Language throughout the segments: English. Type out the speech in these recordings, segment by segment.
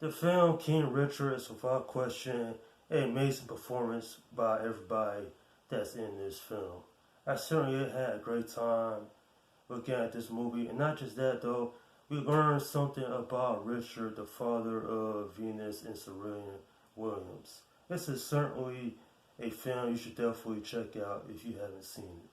The film King Richard is without question an amazing performance by everybody that's in this film. I certainly had a great time looking at this movie, and not just that though, we learned something about Richard, the father of Venus and Serena Williams. This is certainly a film you should definitely check out if you haven't seen it.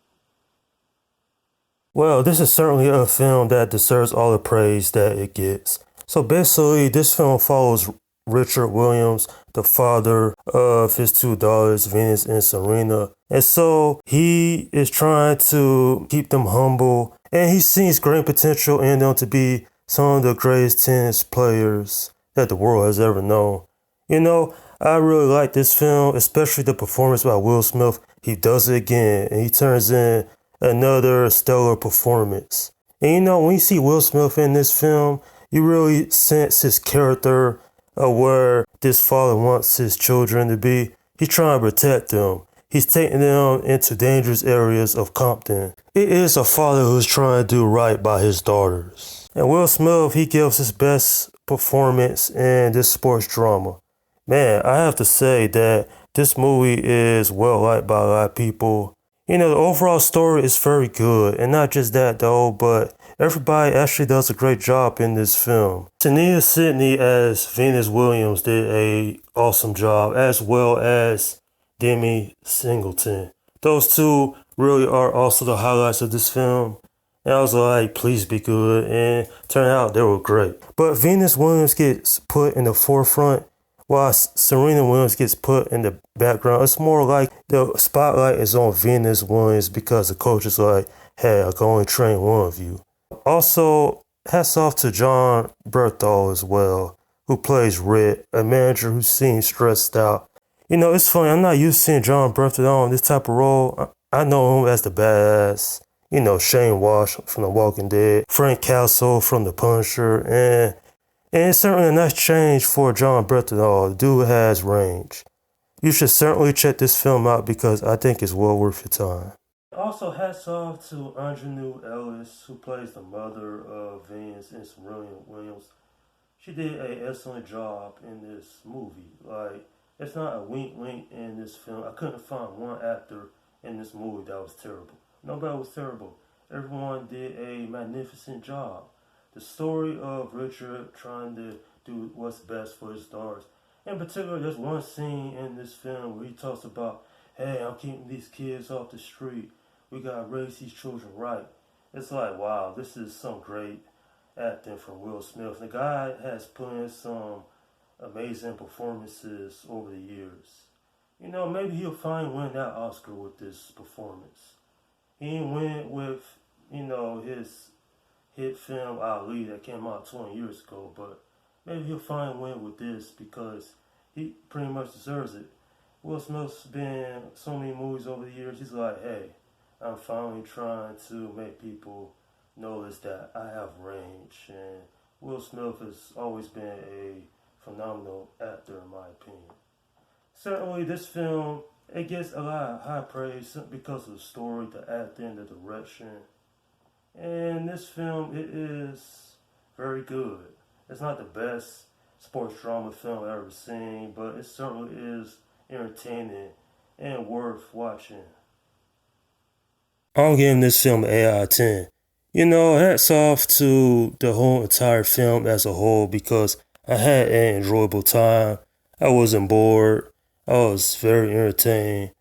Well, this is certainly a film that deserves all the praise that it gets. So basically, this film follows Richard Williams, the father of his two daughters, Venus and Serena. And so he is trying to keep them humble, and he sees great potential in them to be some of the greatest tennis players that the world has ever known. You know, I really like this film, especially the performance by Will Smith. He does it again, and he turns in another stellar performance. And you know, when you see Will Smith in this film, you really sense his character of where this father wants his children to be. He's trying to protect them. He's taking them into dangerous areas of Compton. It is a father who's trying to do right by his daughters. And Will Smith, he gives his best performance in this sports drama. Man, I have to say that this movie is well liked by a lot of people. You know, the overall story is very good, and not just that though, but everybody actually does a great job in this film. Tania Sidney as Venus Williams did a awesome job, as well as Demi Singleton. Those two really are also the highlights of this film. And I was like, please be good, and turned out they were great. But Venus Williams gets put in the forefront while Serena Williams gets put in the background. It's more like the spotlight is on Venus Williams because the coach is like, hey, I can only train one of you. Also, hats off to John Berthal as well, who plays Red, a manager who seems stressed out. You know, it's funny, I'm not used to seeing John Berthal in this type of role. I know him as the badass, you know, Shane Walsh from The Walking Dead, Frank Castle from The Punisher, and it's certainly a nice change for John Berthal. The dude has range. You should certainly check this film out because I think it's well worth your time. Also, hats off to Aunjanue Ellis, who plays the mother of Venus and Serena Williams. She did an excellent job in this movie. Like, it's not a wink in this film. I couldn't find one actor in this movie that was terrible. Nobody was terrible. Everyone did a magnificent job. The story of Richard trying to do what's best for his daughters. In particular, there's one scene in this film where he talks about, hey, I'm keeping these kids off the street. We gotta raise these children right. It's like, wow, this is some great acting from Will Smith. The guy has put in some amazing performances over the years. You know, maybe he'll finally win that Oscar with this performance. He didn't win with, you know, his hit film Ali that came out 20 years ago, but maybe he'll finally win with this because he pretty much deserves it. Will Smith's been in so many movies over the years. He's like, hey, I'm finally trying to make people notice that I have range. And Will Smith has always been a phenomenal actor in my opinion. Certainly this film, it gets a lot of high praise because of the story, the acting, the direction. And this film, it is very good. It's not the best sports drama film I've ever seen, but it certainly is entertaining and worth watching. I'm giving this film an 8 out of 10. You know, hats off to the whole entire film as a whole because I had an enjoyable time. I wasn't bored. I was very entertained.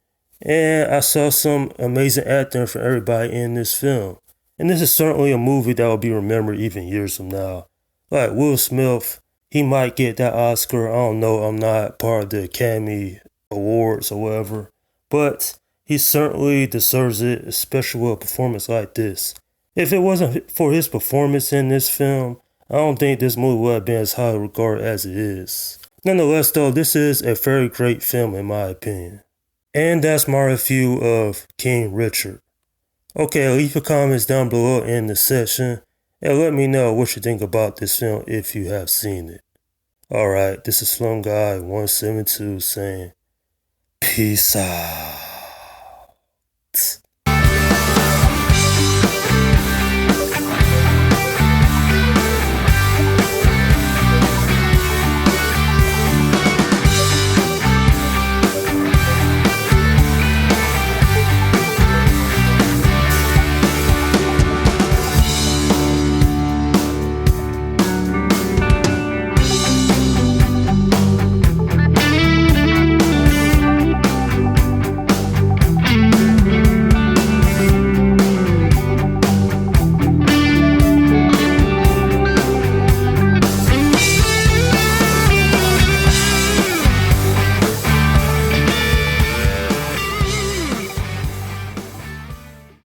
And I saw some amazing acting from everybody in this film. And this is certainly a movie that will be remembered even years from now. Like Will Smith, he might get that Oscar. I don't know. I'm not part of the Academy Awards or whatever. But he certainly deserves it, especially with a performance like this. If it wasn't for his performance in this film, I don't think this movie would have been as highly regarded as it is. Nonetheless, though, this is a very great film in my opinion. And that's my review of King Richard. Okay, leave your comments down below in the section and let me know what you think about this film if you have seen it. Alright, this is Slum Guy 172 saying peace out.